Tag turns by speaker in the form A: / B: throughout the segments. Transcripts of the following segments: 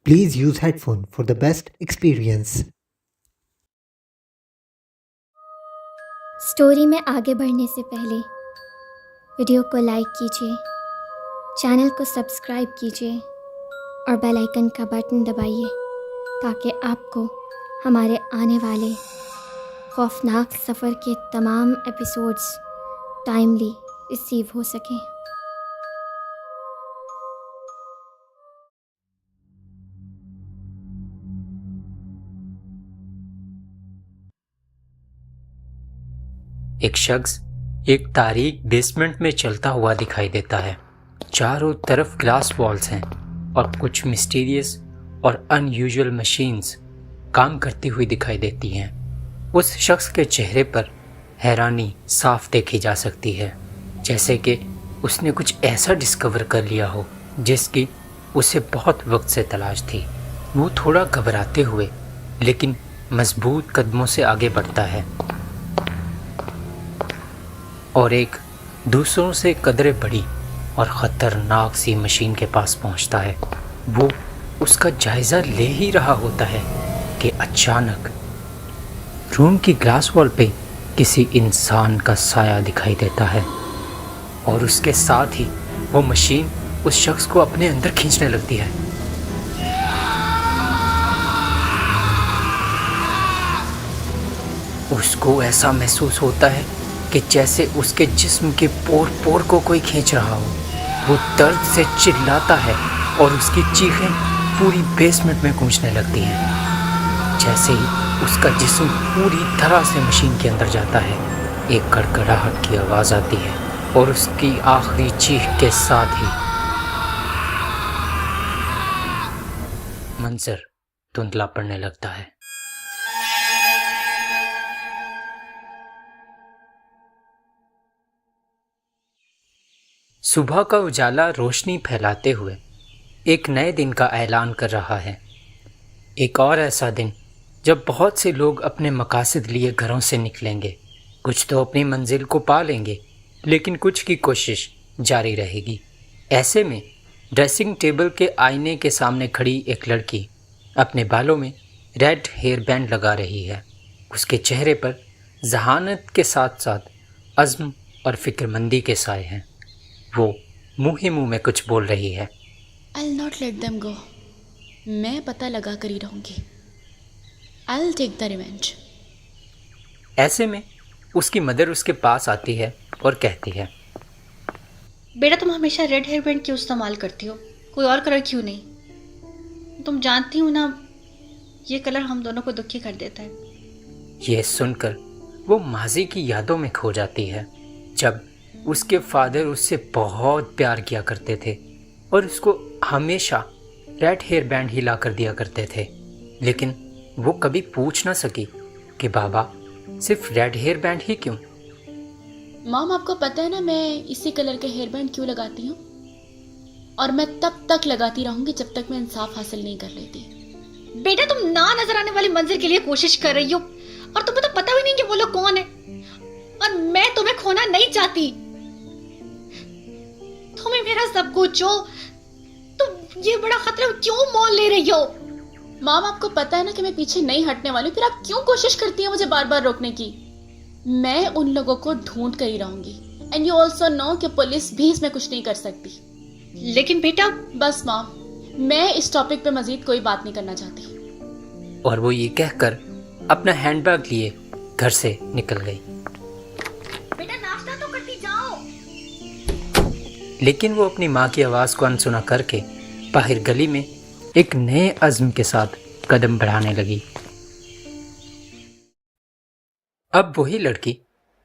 A: Please use headphone for the best experience.
B: Story में आगे बढ़ने से पहले वीडियो को लाइक कीजिए, चैनल को सब्सक्राइब कीजिए और बेल आइकन का बटन दबाइए ताकि आपको हमारे आने वाले खौफनाक सफ़र के तमाम एपिसोड्स टाइमली रिसीव हो सकें।
C: एक शख्स एक तारीक बेसमेंट में चलता हुआ दिखाई देता है। चारों तरफ ग्लास वॉल्स हैं और कुछ मिस्टीरियस और अनयूजुअल मशीन्स काम करती हुई दिखाई देती हैं। उस शख्स के चेहरे पर हैरानी साफ देखी जा सकती है, जैसे कि उसने कुछ ऐसा डिस्कवर कर लिया हो जिसकी उसे बहुत वक्त से तलाश थी। वो थोड़ा घबराते हुए लेकिन मजबूत कदमों से आगे बढ़ता है और एक दूसरों से कदरे बड़ी और ख़तरनाक सी मशीन के पास पहुंचता है। वो उसका जायज़ा ले ही रहा होता है कि अचानक रूम की ग्लास वॉल पे किसी इंसान का साया दिखाई देता है और उसके साथ ही वो मशीन उस शख्स को अपने अंदर खींचने लगती है। उसको ऐसा महसूस होता है कि जैसे उसके जिस्म के पोर पोर को कोई खींच रहा हो। वो दर्द से चिल्लाता है और उसकी चीखें पूरी बेसमेंट में गूंजने लगती हैं। जैसे ही उसका जिस्म पूरी तरह से मशीन के अंदर जाता है, एक कड़कड़ाहट की आवाज़ आती है और उसकी आखिरी चीख के साथ ही मंजर धुंधला पड़ने लगता है। सुबह का उजाला रोशनी फैलाते हुए एक नए दिन का ऐलान कर रहा है। एक और ऐसा दिन जब बहुत से लोग अपने मकासद लिए घरों से निकलेंगे। कुछ तो अपनी मंजिल को पा लेंगे, लेकिन कुछ की कोशिश जारी रहेगी। ऐसे में ड्रेसिंग टेबल के आईने के सामने खड़ी एक लड़की अपने बालों में रेड हेयर बैंड लगा रही है। उसके चेहरे पर जहानत के साथ साथ अज़्म और फिक्रमंदी के साए हैं। वो मुँह ही मुँह में कुछ बोल रही है।
D: I'll not let them go. मैं पता लगा कर ही रहूँगी। I'll take the revenge.
C: ऐसे में उसकी मदर उसके पास आती है और कहती है,
E: बेटा तुम हमेशा रेड हेयर बैंड क्यों इस्तेमाल करती हो, कोई और कलर क्यों नहीं? तुम जानती हो ना, ये कलर हम दोनों को दुखी कर देता है।
C: ये सुनकर वो माजी की यादों में खो जाती है, जब उसके फादर उससे बहुत प्यार किया करते थे और उसको हमेशा रेड हेयर बैंड ही ला कर दिया करते थे। लेकिन वो कभी पूछ ना सकी कि बाबा सिर्फ रेड हेयर बैंड ही क्यों।
D: मॉम, आपको पता है ना मैं इसी कलर के हेयर बैंड क्यों लगाती हूँ? और मैं तब तक लगाती रहूँगी जब तक मैं इंसाफ हासिल नहीं कर लेती।
E: बेटा तुम ना नजर आने वाली मंजिल के लिए कोशिश कर रही हो और तुम्हें तो पता भी नहीं कि वो लोग कौन है, और मैं तुम्हें खोना नहीं चाहती। तुम्हें मेरा सब कुछ हो, तुम ये बड़ा खतरा क्यों मोल ले रही हो?
D: मॉम, आपको पता है ना कि मैं पीछे नहीं हटने वाली, फिर आप क्यों कोशिश करती हैं मुझे बार बार रोकने की? मैं उन लोगों को ढूंढ कर ही रहूंगी। एंड यू ऑल्सो नो कि पुलिस भी इसमें कुछ नहीं कर सकती।
E: लेकिन बेटा
D: बस मॉम, मैं इस टॉपिक पे मजीद कोई बात नहीं करना चाहती।
C: और वो ये कहकर अपना हैंडबैग लिए घर से निकल गई।
E: बेटा नाश्ता तो करती जाओ।
C: लेकिन वो अपनी माँ की आवाज़ को अनसुना करके बाहर गली में एक नए अज़्म के साथ कदम बढ़ाने लगी। अब वही लड़की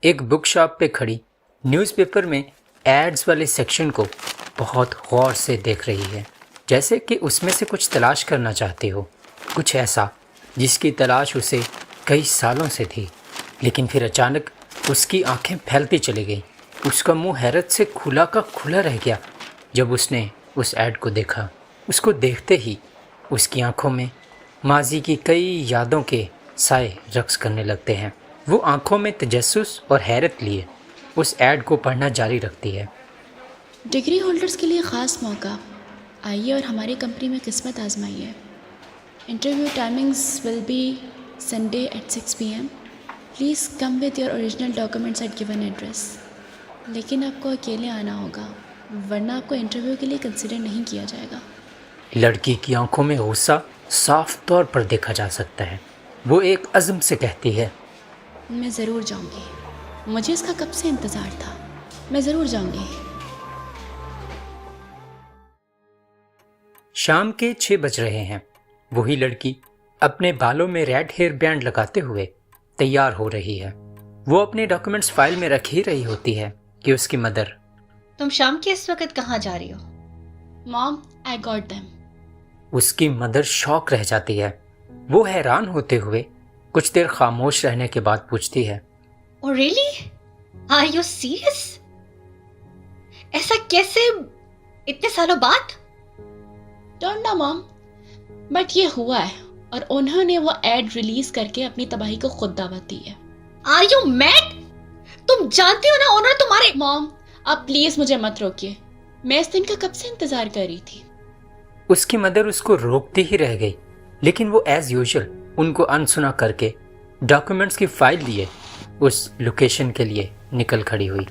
C: एक बुक शॉप पे खड़ी न्यूज़पेपर में एड्स वाले सेक्शन को बहुत गौर से देख रही है, जैसे कि उसमें से कुछ तलाश करना चाहती हो, कुछ ऐसा जिसकी तलाश उसे कई सालों से थी। लेकिन फिर अचानक उसकी आंखें फैलती चली गईं। उसका मुंह हैरत से खुला का खुला रह गया जब उसने उस ऐड को देखा। उसको देखते ही उसकी आंखों में माजी की कई यादों के साए रक्स करने लगते हैं। वो आंखों में तजस्सुस और हैरत लिए उस ऐड को पढ़ना जारी रखती है।
D: डिग्री होल्डर्स के लिए ख़ास मौका, आइए और हमारी कंपनी में किस्मत आजमाइए। Interview timings will be Sunday at 6 p.m. Please come with your original documents at given address. लेकिन आपको अकेले आना होगा, वरना आपको इंटरव्यू के लिए कंसिडर नहीं किया जाएगा।
C: लड़की की आंखों में गुस्सा साफ तौर पर देखा जा सकता है। वो एक अज़्म से कहती है,
D: मैं ज़रूर जाऊंगी, मुझे इसका कब से इंतज़ार था, मैं ज़रूर जाऊंगी।
C: शाम के 6 बज रहे हैं। वही लड़की अपने बालों में रेड हेयर बैंड लगाते हुए तैयार हो रही है। वो अपने डॉक्यूमेंट्स फाइल में रख ही रही होती है कि उसकी मदर,
E: तुम शाम के इस वक्त कहाँ जा रही हो?
D: Mom, I got them.
C: उसकी मदर शॉक रह जाती है। वो हैरान होते हुए कुछ देर खामोश रहने के बाद पूछती है,
E: Oh really? Are you serious? ऐसा कैसे इतने सालों बाद?
D: डोंट नो मॉम, बट ये हुआ है और उन्होंने वो एड रिलीज करके अपनी तबाही को खुद दावत दी है।
E: Are you mad? तुम जानती हो ना उन्होंने तुम्हारे।
D: मॉम, आप प्लीज मुझे मत रोकिए, मैं इस दिन का कब से इंतजार कर रही थी।
C: उसकी मदर उसको रोकती ही रह गई, लेकिन वो एज यूजुअल उनको अनसुना करके डॉक्यूमेंट्स की फाइल लिए उस लोकेशन के लिए निकल खड़ी हुई।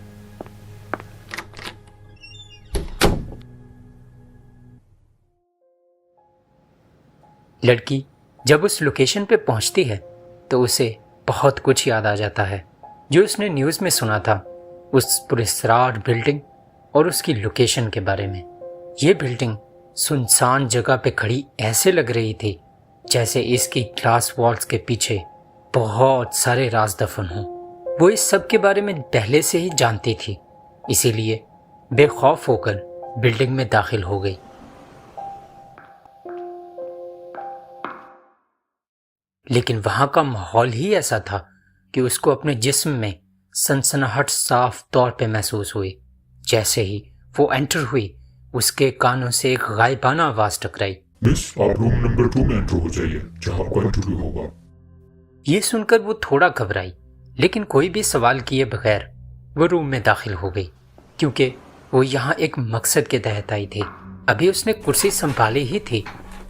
C: लड़की जब उस लोकेशन पे पहुंचती है तो उसे बहुत कुछ याद आ जाता है जो उसने न्यूज़ में सुना था, उस पुरस्कार बिल्डिंग और उसकी लोकेशन के बारे में। ये बिल्डिंग सुनसान जगह पे खड़ी ऐसे लग रही थी जैसे इसकी ग्लास वॉल्स के पीछे बहुत सारे राज दफन हों। वो इस सब के बारे में पहले से ही जानती थी, इसीलिए बेखौफ होकर बिल्डिंग में दाखिल हो गई। लेकिन वहां का माहौल ही ऐसा था कि उसको अपने जिस्म में सनसनाहट साफ तौर पे महसूस हुई। जैसे ही वो एंटर हुई, उसके कानों से एक गायबाना आवाज टकराई,
F: मिस, आप रूम नंबर 2 में एंटर हो जाइए, जहां आपका इंटरव्यू होगा।
C: ये सुनकर वो थोड़ा घबराई, लेकिन कोई भी सवाल किए बगैर वो रूम में दाखिल हो गई, क्योंकि वो यहाँ एक मकसद के तहत आई थी। अभी उसने कुर्सी संभाली ही थी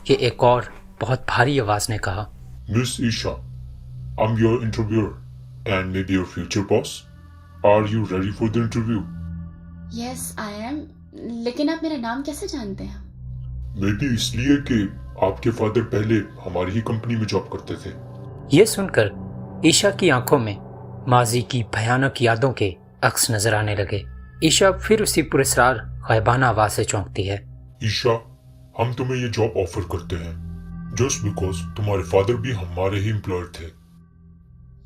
C: कि एक और बहुत भारी आवाज ने कहा,
F: Miss Isha, I'm your interviewer and maybe your future boss. Are you ready for the interview?
D: Yes I am, लेकिन आप मेरा नाम कैसे जानते हैं?
F: Maybe इसलिए कि आपके फादर पहले हमारी ही कंपनी में जॉब करते थे।
C: यह सुनकर ईशा की आंखों में माजी की भयानक यादों के अक्स नजर आने लगे। ईशा फिर उसी पुरस्कार गायबाना आवाज से चौंकती है,
F: ईशा, हम तुम्हें ये जॉब ऑफर करते हैं जस्ट बिकॉज तुम्हारे फादर भी हमारे ही एम्प्लॉयर थे।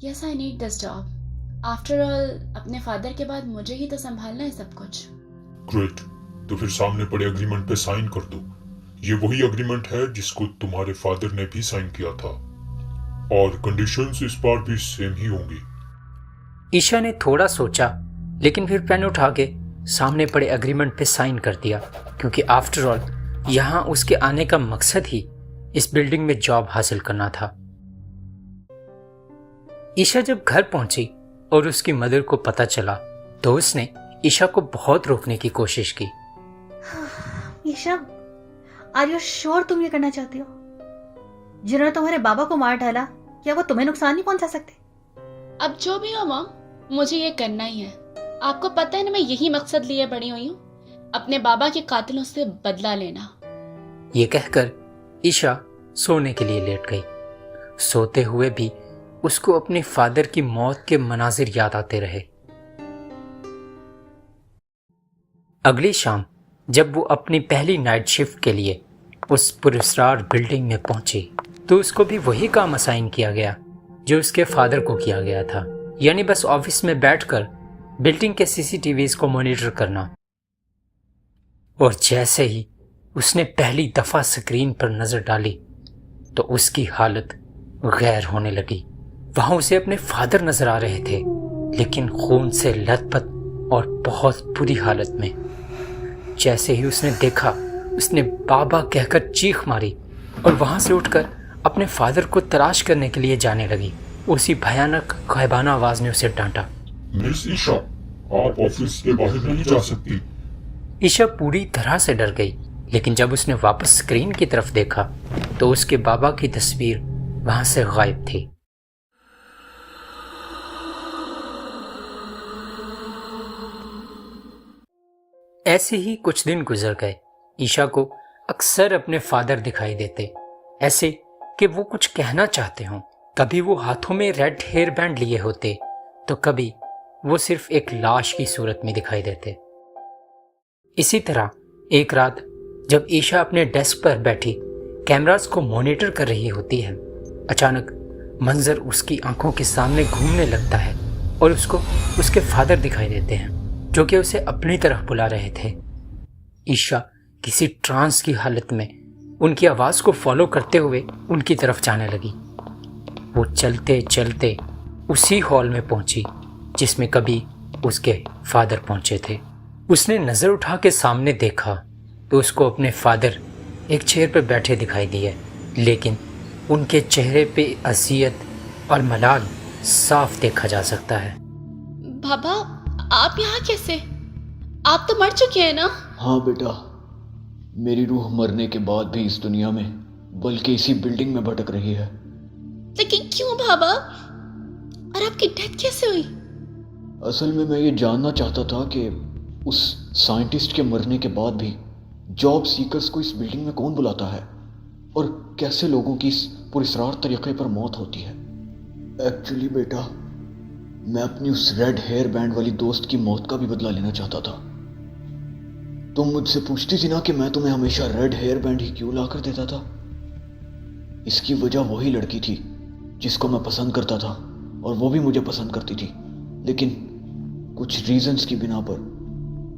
D: Yes I need this job. After all अपने फादर के बाद मुझे ही तो संभालना है सब कुछ।
F: ग्रेट, तो फिर सामने पड़े एग्रीमेंट पे साइन कर दो। ये वही एग्रीमेंट है जिसको तुम्हारे फादर ने भी साइन किया था और कंडीशंस इस बार भी सेम ही होंगी।
C: ईशा ने थोड़ा सोचा, लेकिन फिर पेन उठा के सामने पड़े एग्रीमेंट पे साइन कर दिया, क्योंकि आफ्टर ऑल यहाँ उसके आने का मकसद ही इस बिल्डिंग में जॉब हासिल करना था। ईशा जब घर पहुंची और उसकी मदर को पता चला तो उसने ईशा को बहुत रोकने की कोशिश की।
E: ईशा, आर यू श्योर तुम ये करना चाहती हो? जिन्होंने तुम्हारे बाबा को मार डाला, क्या वो तुम्हें नुकसान नहीं पहुंचा सकते?
D: अब जो भी हो मॉम, मुझे ये करना ही है। आपको पता है ना, मैं यही मकसद लिए बड़ी हुई हूँ, अपने बाबा के कातिलों से बदला लेना।
C: ये कहकर ईशा सोने के लिए लेट गई। सोते हुए भी उसको अपने फादर की मौत के मनाजिर याद आते रहे। अगली शाम जब वो अपनी पहली नाइट शिफ्ट के लिए उस पुरस्कार बिल्डिंग में पहुंची तो उसको भी वही काम असाइन किया गया जो उसके फादर को किया गया था, यानी बस ऑफिस में बैठकर बिल्डिंग के सीसीटीवीज को मॉनिटर करना। और जैसे ही उसने पहली दफा स्क्रीन पर नजर डाली तो उसकी हालत गैर होने लगी। वहां उसे अपने फादर नजर आ रहे थे, लेकिन खून से लथपथ और बहुत बुरी हालत में। जैसे ही उसने देखा, उसने बाबा कहकर चीख मारी और वहां से उठकर अपने फादर को तलाश करने के लिए जाने लगी। उसी भयानक गायबाना आवाज ने उसे डांटा,
F: मिस ईशा, आप ऑफिस के बाहर नहीं जा सकती।
C: ईशा पूरी तरह से डर गई लेकिन जब उसने वापस स्क्रीन की तरफ देखा तो उसके बाबा की तस्वीर वहां से गायब थी। ऐसे ही कुछ दिन गुजर गए। ईशा को अक्सर अपने फादर दिखाई देते, ऐसे कि वो कुछ कहना चाहते हों। कभी वो हाथों में रेड हेयर बैंड लिए होते तो कभी वो सिर्फ एक लाश की सूरत में दिखाई देते। इसी तरह एक रात जब ईशा अपने डेस्क पर बैठी कैमरास को मॉनिटर कर रही होती है, अचानक मंजर उसकी आंखों के सामने घूमने लगता है और उसको उसके फादर दिखाई देते हैं जो कि उसे अपनी तरफ बुला रहे थे। ईशा किसी ट्रांस की हालत में उनकी आवाज़ को फॉलो करते हुए उनकी तरफ जाने लगी। वो चलते चलते उसी हॉल में पहुंची जिसमें कभी उसके फादर पहुंचे थे। उसने नज़र उठा के सामने देखा तो उसको अपने फादर एक चेयर पर बैठे दिखाई दिए, लेकिन उनके चेहरे पे अज़ियत और मलाल साफ देखा जा सकता है।
D: बाबा, आप यहाँ कैसे? आप तो मर चुके हैं ना?
G: हाँ बेटा, मेरी रूह मरने के बाद भी इस दुनिया में बल्कि इसी बिल्डिंग में भटक रही है।
D: लेकिन क्यों बाबा? और आपकी डेथ कैसे हुई?
G: असल में मैं ये जानना चाहता था कि उस साइंटिस्ट के मरने के बाद भी जॉब सीकर्स को इस बिल्डिंग में कौन बुलाता है और कैसे लोगों की इस पुरस्कार तरीके पर मौत होती है। एक्चुअली बेटा, मैं अपनी उस रेड हेयर बैंड वाली दोस्त की मौत का भी बदला लेना चाहता था। तुम मुझसे पूछती थी ना कि मैं तुम्हें हमेशा रेड हेयर बैंड ही क्यों ला कर देता था। इसकी वजह वही लड़की थी जिसको मैं पसंद करता था और वो भी मुझे पसंद करती थी, लेकिन कुछ रीजंस की बिना पर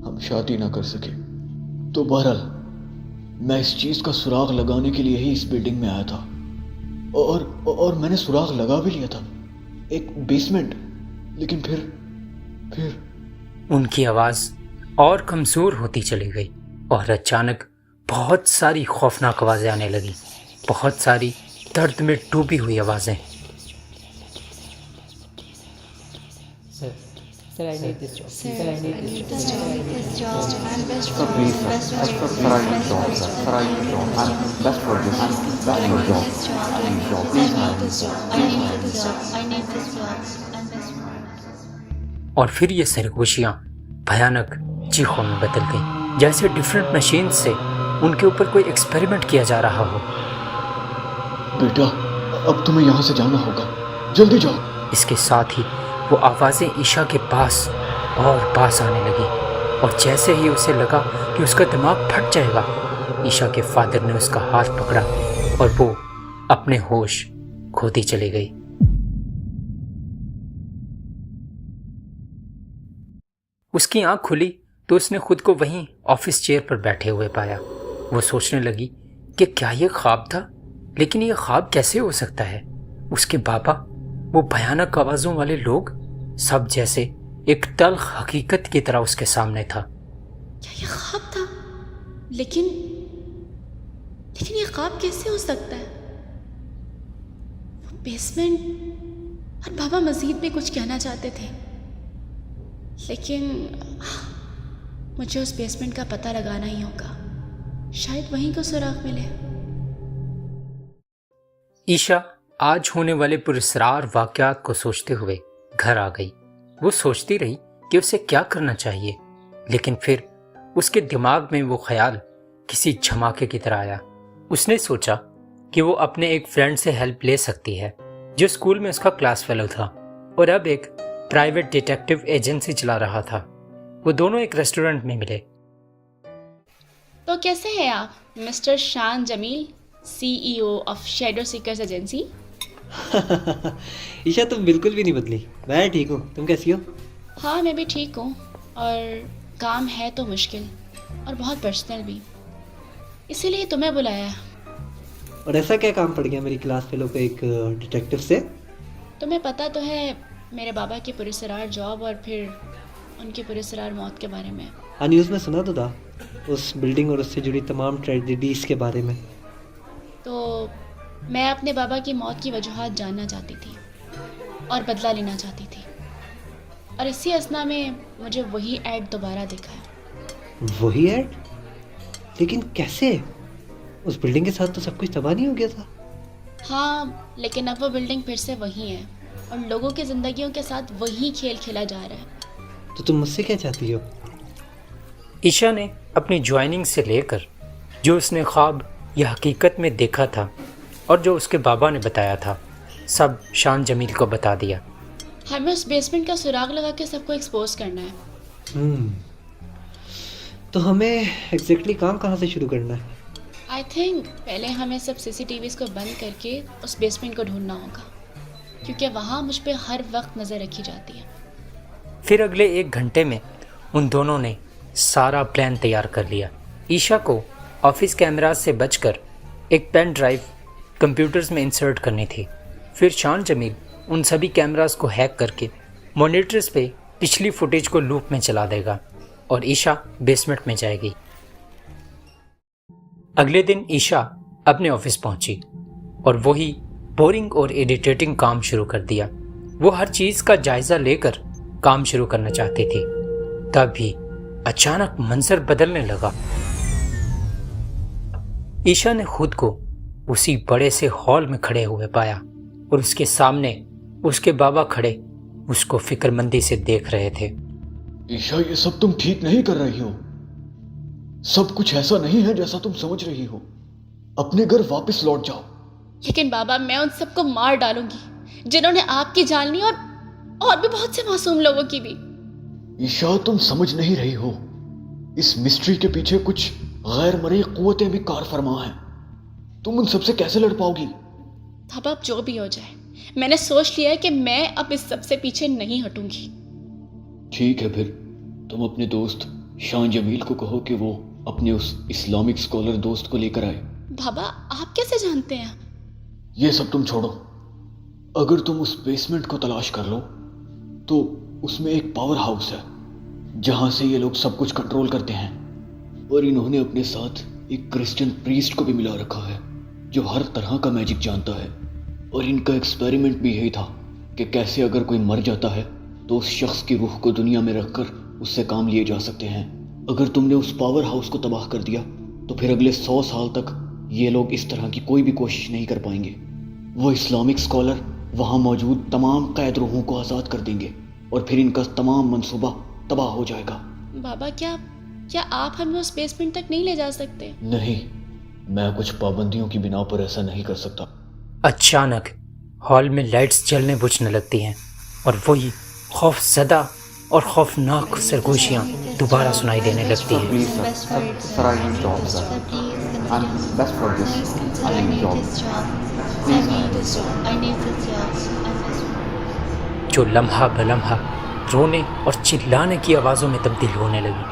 G: हम शादी ना कर सके। तो बहरहाल मैं इस चीज़ का सुराग लगाने के लिए ही इस बिल्डिंग में आया था और मैंने सुराग लगा भी लिया था, एक बेसमेंट। लेकिन फिर
C: उनकी आवाज़ और कमज़ोर होती चली गई और अचानक बहुत सारी खौफनाक आवाज़ें आने लगी, बहुत सारी दर्द में डूबी हुई आवाज़ें।
H: Sir, I need this job.
E: Sir,
H: Sir, I need
E: I
H: this
E: need
H: job.
E: this job. I need this job. I'm best
I: Sir,
E: for
I: please,
E: this.
I: sir.
E: Best
I: Sir,
E: for
I: sir, I need
E: this.
I: job, sir. Sir, I need job. I'm best for this. Best for job. I need job.
E: I
I: Please,
E: need this job. I need this job. I need this job. I'm best for this.
C: और फिर ये सरगोशियाँ भयानक चीखों में बदल गईं, जैसे different machine से उनके ऊपर कोई एक्सपेरिमेंट किया जा रहा हो।
G: बेटा, अब तुम्हें यहाँ से जाना होगा, जल्दी जाओ।
C: इसके साथ ही वो आवाज़ें ईशा के पास और पास आने लगी और जैसे ही उसे लगा कि उसका दिमाग फट जाएगा, ईशा के फादर ने उसका हाथ पकड़ा और वो अपने होश खोती चली गई। उसकी आंख खुली तो उसने खुद को वहीं ऑफिस चेयर पर बैठे हुए पाया। वो सोचने लगी कि क्या ये ख्वाब था, लेकिन ये ख्वाब कैसे हो सकता है। उसके बाबा, वो भयानक आवाज़ों वाले लोग, सब जैसे एक तल्ख हकीकत की तरह उसके सामने था।
D: क्या ये ख्वाब था? लेकिन ये ख्वाब कैसे हो सकता है? वो बेसमेंट और बाबा मजीद भी कुछ कहना चाहते थे, लेकिन मुझे उस बेसमेंट का पता लगाना ही होगा, शायद वहीं को सुराग मिले।
C: ईशा आज होने वाले पुरस्कार वाकयात को सोचते हुए घर आ गई। वो सोचती रही कि उसे क्या करना चाहिए, लेकिन फिर उसके दिमाग में वो ख्याल किसी धमाके की तरह आया। उसने सोचा कि वो अपने एक फ्रेंड से हेल्प ले सकती है जो स्कूल में उसका क्लास फेलो था और अब एक प्राइवेट डिटेक्टिव एजेंसी चला रहा था। वो दोनों एक रेस्टोरेंट में मिले।
D: तो कैसे हैं आप mister Shaan Jamil, CEO of shadow seekers agency?
H: Isha, तुम बिल्कुल भी नहीं बदली। मैं ठीक हूँ, तुम कैसी हो?
D: हाँ, मैं भी ठीक हूँ, और काम है तो मुश्किल और बहुत पर्सनल भी, इसीलिए तुम्हें बुलाया।
H: और ऐसा क्या काम पड़ गया मेरी क्लास फेलो को एक डिटेक्टिव से?
D: तुम्हें पता तो है मेरे बाबा की पुरस्कार जॉब और फिर उनकी पुरस्कार मौत के बारे में।
H: हाँ, न्यूज़ में सुना तो था, उस बिल्डिंग और उससे जुड़ी तमाम ट्रेजेडीज़ के बारे में।
D: तो मैं अपने बाबा की मौत की वजूहात जानना चाहती थी और बदला लेना चाहती थी, और इसी असना में मुझे वही ऐड दोबारा दिखा है।
H: वही ऐड? लेकिन कैसे? उस बिल्डिंग के साथ तो सब कुछ तबाह नहीं हो गया था?
D: हाँ, लेकिन अब वो बिल्डिंग फिर से वही है और लोगों की जिंदगियों के साथ वही खेल खेला जा रहा है।
H: तो तुम मुझसे क्या चाहती हो?
C: ईशा ने अपनी ज्वाइनिंग से लेकर जो उसने ख्वाब या हकीकत में देखा था और जो उसके बाबा ने बताया था, सब शान जमील को बता दिया।
D: हमें उस बेसमेंट का सुराग लगा के सबको एक्सपोज करना है।
H: तो हमें एग्जैक्टली काम कहाँ से शुरू करना है?
D: आई थिंक पहले हमें सब सीसीटीवीज़ को बंद करके उस बेसमेंट को ढूंढना होगा, क्योंकि वहाँ मुझ पे हर वक्त नज़र रखी जाती है।
C: फिर अगले 1 घंटे में उन दोनों ने सारा प्लान तैयार कर लिया। ईशा को ऑफिस कैमराज से बचकर एक पेन ड्राइव कंप्यूटर्स में इंसर्ट करनी थी। फिर शान जमील उन सभी कैमरास को हैक करके मॉनिटर्स पे पिछली फुटेज को लूप में चला देगा और ईशा बेसमेंट में जाएगी। अगले दिन ईशा अपने ऑफिस पहुंची और वही बोरिंग और इरिटेटिंग काम शुरू कर दिया। वो हर चीज़ का जायज़ा लेकर काम शुरू करना चाहती थी, तभी अचानक मंजर बदलने लगा। ईशा ने खुद को उसी बड़े से हॉल में खड़े हुए पाया और उसके सामने उसके बाबा खड़े उसको फिक्रमंदी से देख रहे थे।
G: ईशा, ये सब तुम ठीक नहीं कर रही हो। सब कुछ ऐसा नहीं है जैसा तुम समझ रही हो। अपने घर वापस लौट जाओ।
D: लेकिन बाबा, मैं उन सबको मार डालूंगी जिन्होंने आपकी जान ली और भी बहुत से मासूम लोगों की भी।
G: ईशा, तुम समझ नहीं रही हो। इस मिस्ट्री के पीछे कुछ गैर मरई कुव्वतें भी कार फरमा हैं। तुम उन सबसे कैसे लड़ पाओगी?
D: अब जो भी हो जाए, मैंने सोच लिया है कि मैं अब इस सबसे पीछे नहीं हटूंगी।
G: ठीक है, फिर तुम अपने दोस्त शान जमील को कहो कि वो अपने उस इस्लामिक स्कॉलर दोस्त को लेकर आए।
D: बाबा, आप कैसे जानते हैं?
G: ये सब तुम छोड़ो। अगर तुम उस बेसमेंट को तलाश कर लो तो उसमें एक पावर हाउस है जहां से ये लोग सब कुछ कंट्रोल करते हैं, और इन्होंने अपने साथ एक क्रिश्चियन प्रीस्ट को भी मिला रखा है जो हर तरह का मैजिक जानता है। और इनका एक्सपेरिमेंट भी यही था कि कैसे अगर कोई मर जाता है तो उस शख्स की रूह को दुनिया में रखकर उससे काम लिए जा सकते हैं। अगर तुमने उस पावर हाउस को तबाह कर दिया तो फिर अगले 100 साल तक ये लोग इस तरह की कोई भी कोशिश नहीं कर पाएंगे। वो इस्लामिक स्कॉलर वहाँ मौजूद तमाम कैद रूहों को आज़ाद कर देंगे और फिर इनका तमाम मंसूबा तबाह हो जाएगा।
D: बाबा, क्या आप हमें उस बेसमेंट तक नहीं ले जा सकते?
G: नहीं, मैं कुछ पाबंदियों की बिना पर ऐसा नहीं कर सकता।
C: अचानक हॉल में लाइट्स जलने बुझने लगती हैं और वही खौफज़दा और खौफनाक सरगोशियाँ दोबारा सुनाई देने लगती हैं।
I: Please, sir, I need job, sir. I'm best for this. I need job.
C: जो लम्हा बलम्हा रोने और चिल्लाने की आवाज़ों में तब्दील होने लगी।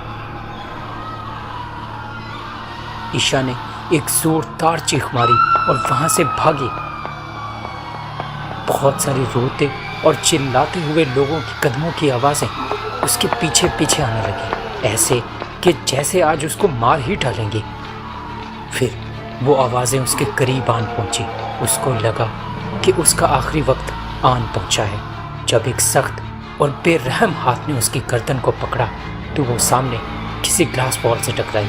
C: ईशा ने एक जोरदार चीख मारी और वहाँ से भागी। बहुत सारे रोते और चिल्लाते हुए लोगों की कदमों की आवाज़ें उसके पीछे पीछे आने लगी, ऐसे कि जैसे आज उसको मार ही डालेंगी। फिर वो आवाज़ें उसके करीब आन पहुंची। उसको लगा कि उसका आखिरी वक्त आन पहुंचा है। जब एक सख्त और बेरहम हाथ ने उसकी गर्दन को पकड़ा तो वो सामने किसी ग्लास वॉल से टकराई।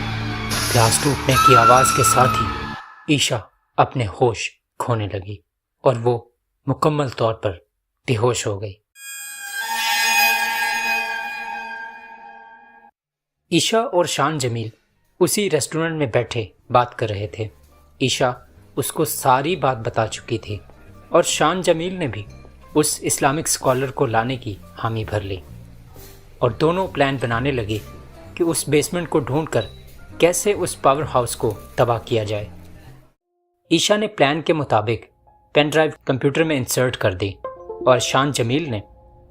C: ग्लास टूटने की आवाज़ के साथ ही ईशा अपने होश खोने लगी और वो मुकम्मल तौर पर बेहोश हो गई। ईशा और शान जमील उसी रेस्टोरेंट में बैठे बात कर रहे थे। ईशा उसको सारी बात बता चुकी थी और शान जमील ने भी उस इस्लामिक स्कॉलर को लाने की हामी भर ली और दोनों प्लान बनाने लगे कि उस बेसमेंट को ढूंढकर कैसे उस पावर हाउस को तबाह किया जाए। ईशा ने प्लान के मुताबिक पेन ड्राइव कंप्यूटर में इंसर्ट कर दी और शान जमील ने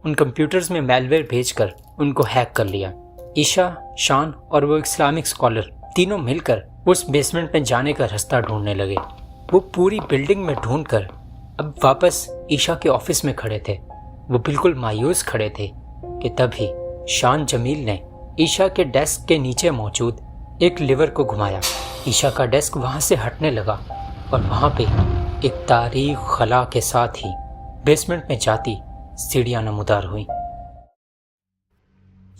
C: उन कंप्यूटर्स में मैलवेयर भेजकर उनको हैक कर लिया। ईशा, शान और वो इस्लामिक स्कॉलर तीनों मिलकर उस बेसमेंट में जाने का रास्ता ढूंढने लगे। वो पूरी बिल्डिंग में ढूंढकर अब वापस ईशा के ऑफिस में खड़े थे। वो बिल्कुल मायूस खड़े थे कि तभी शान जमील ने ईशा के डेस्क के नीचे मौजूद एक लीवर को घुमाया। ईशा का डेस्क वहाँ से हटने लगा और वहाँ पे एक तारीख खला के साथ ही बेसमेंट में जाती सीढ़ियाँ नमूदार हुई।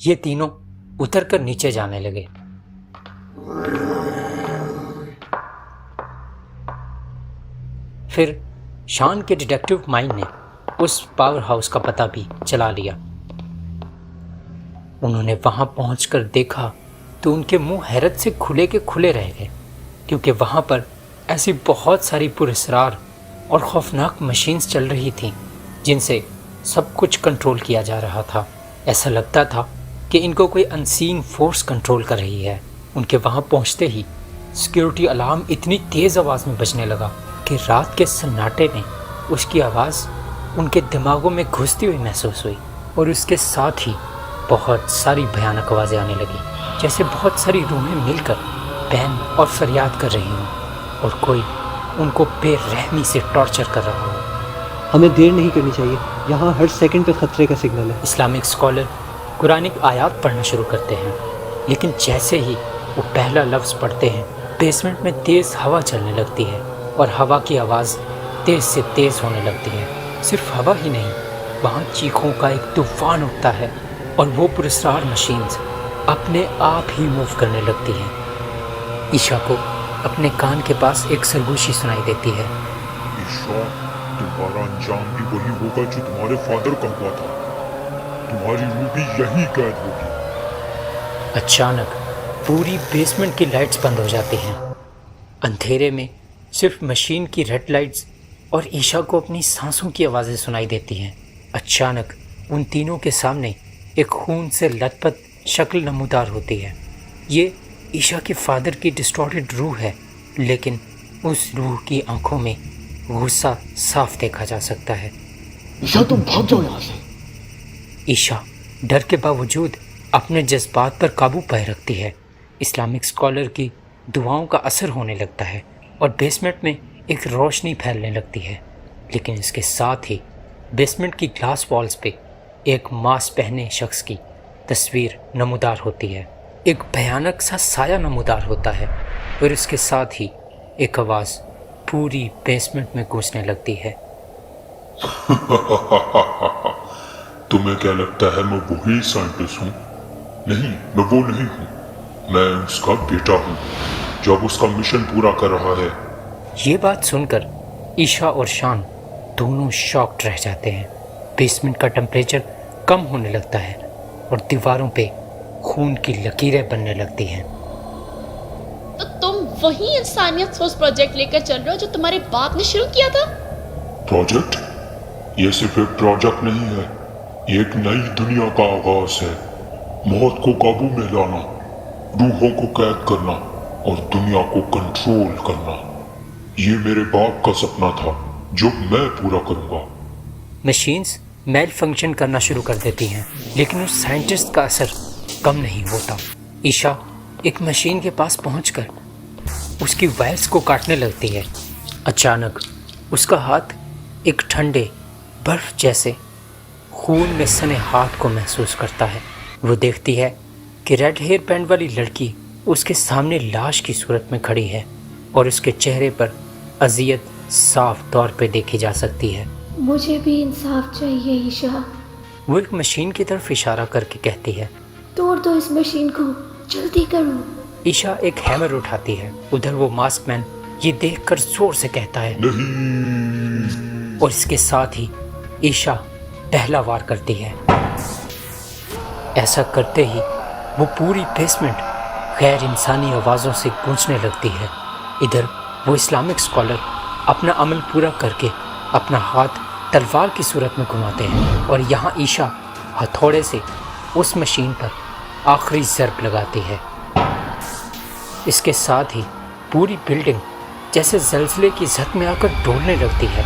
C: ये तीनों उतरकर नीचे जाने लगे। फिर शान के डिटेक्टिव माइंड ने उस पावर हाउस का पता भी चला लिया। उन्होंने वहां पहुंचकर देखा तो उनके मुंह हैरत से खुले के खुले रह गए, क्योंकि वहां पर ऐसी बहुत सारी पुरस्कार और खौफनाक मशीन्स चल रही थीं जिनसे सब कुछ कंट्रोल किया जा रहा था। ऐसा लगता था कि इनको कोई अनसीन फोर्स कंट्रोल कर रही है। उनके वहां पहुंचते ही सिक्योरिटी अलार्म इतनी तेज़ आवाज़ में बजने लगा कि रात के सन्नाटे में उसकी आवाज़ उनके दिमागों में घुसती हुई महसूस हुई, और उसके साथ ही बहुत सारी भयानक आवाज़ें आने लगी, जैसे बहुत सारी रूहें मिलकर बहन और फरियाद कर रही हों और कोई उनको बेरहमी से टॉर्चर कर रहा हो।
H: हमें देर नहीं करनी चाहिए, यहाँ हर सेकंड पे खतरे का सिग्नल है।
C: इस्लामिक स्कॉलर कुरानिक आयात पढ़ना शुरू करते हैं, लेकिन जैसे ही वो पहला लफ्ज़ पढ़ते हैं बेसमेंट में तेज़ हवा चलने लगती है और हवा की आवाज़ तेज़ से तेज़ होने लगती है। सिर्फ हवा ही नहीं, वहाँ चीखों का एक तूफान उठता है और वो पुरस्कार मशीन्स अपने आप ही मूव करने लगती हैं। ईशा को अपने कान के पास एक सरगोशी सुनाई देती है।
F: ईशा, तुम्हारा अंजाम भी वही होगा जो तुम्हारे फादर का हुआ था। तुम्हारी रूह भी यही कैद होगी।
C: अचानक पूरी बेसमेंट की लाइट्स बंद हो जाती हैं। अंधेरे में सिर्फ मशीन की रेड लाइट्स और ईशा को अपनी सांसों की आवाज़ें सुनाई देती हैं। अचानक उन तीनों के सामने एक खून से लथपथ शक्ल नमूदार होती है। ये ईशा के फादर की डिस्टॉर्टेड रूह है, लेकिन उस रूह की आंखों में गुस्सा साफ देखा जा सकता है।
G: ईशा, तुम भाग जाओ यहाँ से।
C: ईशा डर के बावजूद अपने जज्बात पर काबू पाए रखती है। इस्लामिक स्कॉलर की दुआओं का असर होने लगता है और बेसमेंट में एक रोशनी फैलने लगती है, लेकिन इसके साथ ही बेसमेंट की ग्लास वॉल्स पे एक मास्क पहने शख्स की तस्वीर नमूदार होती है। एक भयानक सा साया नमूदार होता है और इसके साथ ही एक आवाज़ पूरी बेसमेंट में गूंजने लगती है।
F: तुम्हें क्या लगता है मैं वही साइंटिस्ट हूँ? नहीं, मैं वो नहीं हूँ। मैं उसका बेटा हूँ जो अब उसका मिशन पूरा कर रहा है।
C: ये बात सुनकर ईशा और शान दोनों शॉक्ड रह जाते हैं। बेसमेंट का टेम्परेचर कम होने लगता है और दीवारों पे खून की लकीरें बनने लगती हैं।
D: तो तुम वही इंसानियत सोच प्रोजेक्ट लेकर चल रहे हो जो तुम्हारे बाप ने शुरू किया था?
F: प्रोजेक्ट? ये सिर्फ एक प्रोजेक्ट नहीं है, ये एक नई दुनिया का आगाज है। मौत को काबू में लाना, रूहों को कैद करना और दुनिया को कंट्रोल करना, ये मेरे बाप का सपना था जो मैं पूरा करूंगा।
C: मशीन्स मेल फंक्शन करना शुरू कर देती हैं, लेकिन उस साइंटिस्ट का असर कम नहीं होता। ईशा एक मशीन के पास पहुंचकर उसकी वायर्स को काटने लगती है। अचानक उसका हाथ एक ठंडे बर्फ जैसे खून में सने हाथ को महसूस करता है। वो देखती है कि रेड हेयर बैंड वाली लड़की उसके सामने लाश की सूरत में खड़ी है और उसके चेहरे पर अजियत साफ तौर पे देखी जा सकती है।
B: मुझे भी इंसाफ चाहिए ईशा।
C: वो एक मशीन की तरफ इशारा करके कहती है,
B: तोड़ दो इस मशीन को, जल्दी करो।
C: ईशा एक हैमर उठाती है। उधर वो मास्क मैन ये देखकर जोर से कहता है
F: नहीं।
C: और इसके साथ ही ईशा पहला वार करती है। ऐसा करते ही वो पूरी बेसमेंट गैर इंसानी आवाज़ों से गूंजने लगती है। इधर वो इस्लामिक स्कॉलर अपना अमल पूरा करके अपना हाथ तलवार की सूरत में घुमाते हैं और यहाँ ईशा हथौड़े से उस मशीन पर आखिरी ज़र्ब लगाती है। इसके साथ ही पूरी बिल्डिंग जैसे ज़लज़ले की जद में आकर डोलने लगती है।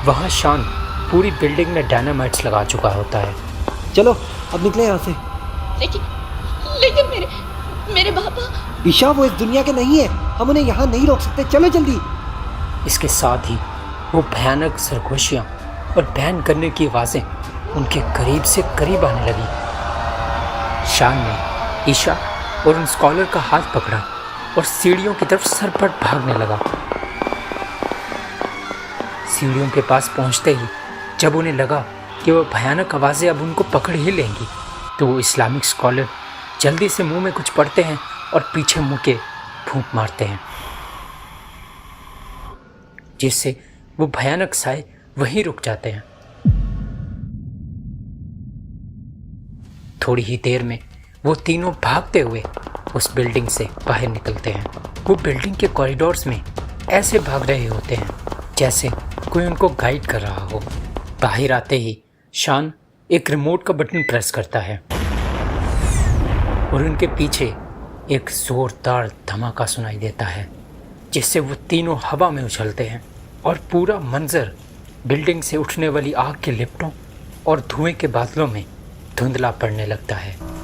C: वहाँ शान पूरी बिल्डिंग में डायनामाइट्स लगा चुका होता है।
H: चलो अब निकले यहाँ से।
D: लेकिन मेरे पापा।
H: ईशा, वो इस दुनिया के नहीं है, हम उन्हें यहाँ नहीं रोक सकते, चलो जल्दी।
C: इसके साथ ही वो भयानक सरगोशियाँ और बैन करने की आवाज़ें उनके करीब से करीब आने लगी। शान ने ईशा और उन स्कॉलर का हाथ पकड़ा और सीढ़ियों की तरफ सरपट भागने लगा। सीढ़ियों के पास पहुंचते ही जब उन्हें लगा कि वो भयानक आवाज़ें अब उनको पकड़ ही लेंगी, तो वो इस्लामिक स्कॉलर जल्दी से मुंह में कुछ पड़ते हैं और पीछे मुड़ के फूंक मारते हैं। जिससे वो भयानक साए वहीं रुक जाते हैं। थोड़ी ही देर में वो तीनों भागते हुए उस बिल्डिंग से बाहर निकलते हैं। वो बिल्डिंग के कॉरिडोर्स में ऐसे भाग रहे होते हैं जैसे कोई उनको गाइड कर रहा हो। बाहर आते ही शान एक रिमोट का बटन प्रेस करता है और उनके पीछे एक जोरदार धमाका सुनाई देता है, जिससे वो तीनों हवा में उछलते हैं और पूरा मंजर बिल्डिंग से उठने वाली आग के लिपटों और धुएं के बादलों में धुंधला पड़ने लगता है।